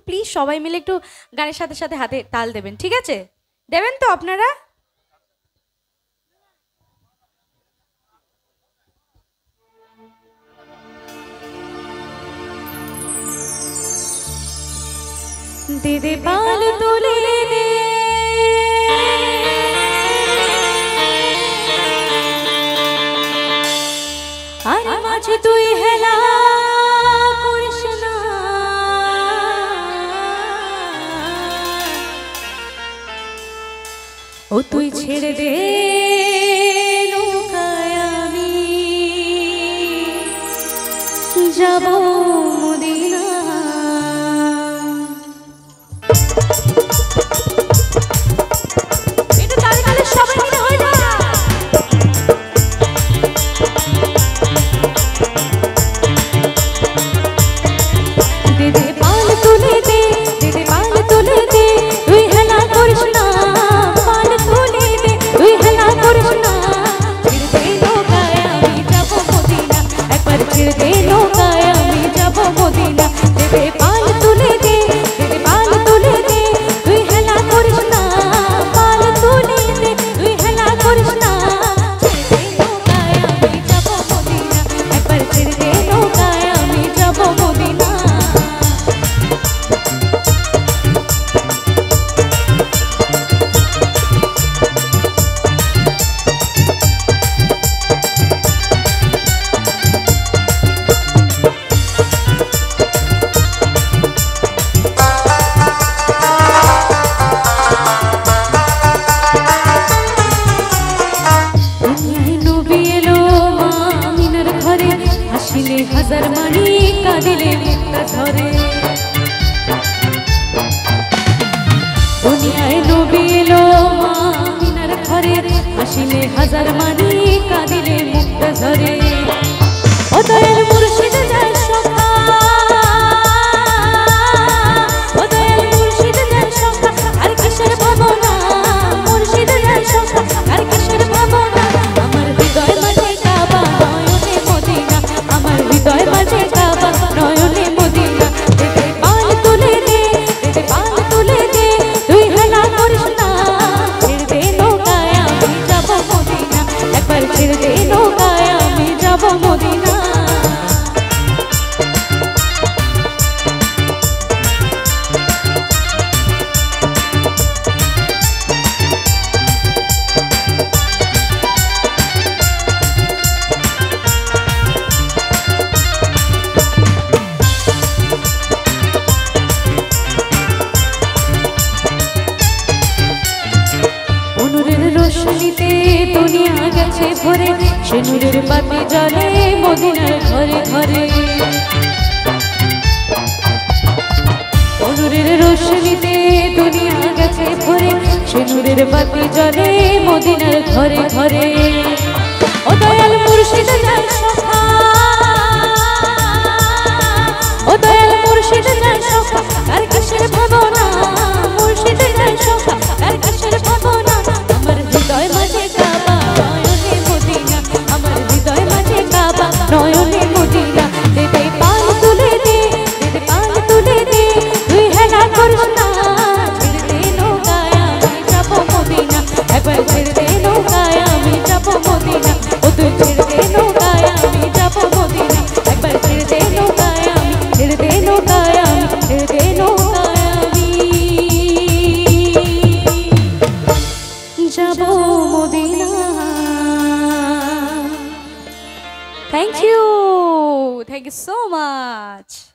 Please সবাই মিলে একটু গানের সাথে সাথে হাতে তাল দেবেন, ঠিক আছে? দেবেন তো আপনারা? दे दे बाल तोले दे आरे माझे तुई हेला कृष्णा ओ तुई छेड़े दे नौकाय आमी जाबो मदिना हजार मानी कादिले मुक्ता झरे दुनियाय नबी एलो मामिनार घरे हासिले हजार मानी कादिले मुक्ता झरे ओ दयाल मुर्शिद जाय सखा ओ दयाल मुर्शिद जाय सखा आर किसेर भावना मुर्शिद जाय सखा आर किसेर भावना আমার হৃদয় মাঝে কাবা নয়নে মদিনা আমার হৃদয় মাঝে কাবা নয়নে মদিনা দে পাল তুলে দে পাল তুলে দে তুই হেলা করিস না ছেড়ে দে নৌকায় আমি যাব মদিনা একবার ছেড়ে দে নৌকায় আমি যাব মদিনা रोशनीते दुनिया गेছে ভরে সে নূরের বাতি জ্বলে মদিনার ঘরে ঘরে নূরের রোশনীতে দুনিয়া গেছে ভরে সে নূরের বাতি জ্বলে মদিনার ঘরে ঘরে ও দয়াল মুর্শিদ যায় সখা ও দয়াল মুর্শিদ যায় সখা কার কিসের ভাবনা মুর্শিদ যায় সখা কার কিসের ভাবনা আমার হৃদয় মাঝে কাবা নয়নে মদিনা আমার হৃদয় মাঝে কাবা নয়নে মদিনা দে দে পাল তুলে দে পাল তুলে দে তুই হেলা করিস না ছেড়ে দে নৌকায় আমি যাব মদিনা একবার ছেড়ে দে নৌকায় আমি যাব মদিনা ও তুই ছেড়ে দে নৌকায় আমি যাব মদিনা একবার ছেড়ে দে নৌকায় আমি ছেড়ে দে নৌকায় আমি ছেড়ে দে নৌকায় আমি যাব Medina. Thank you so much.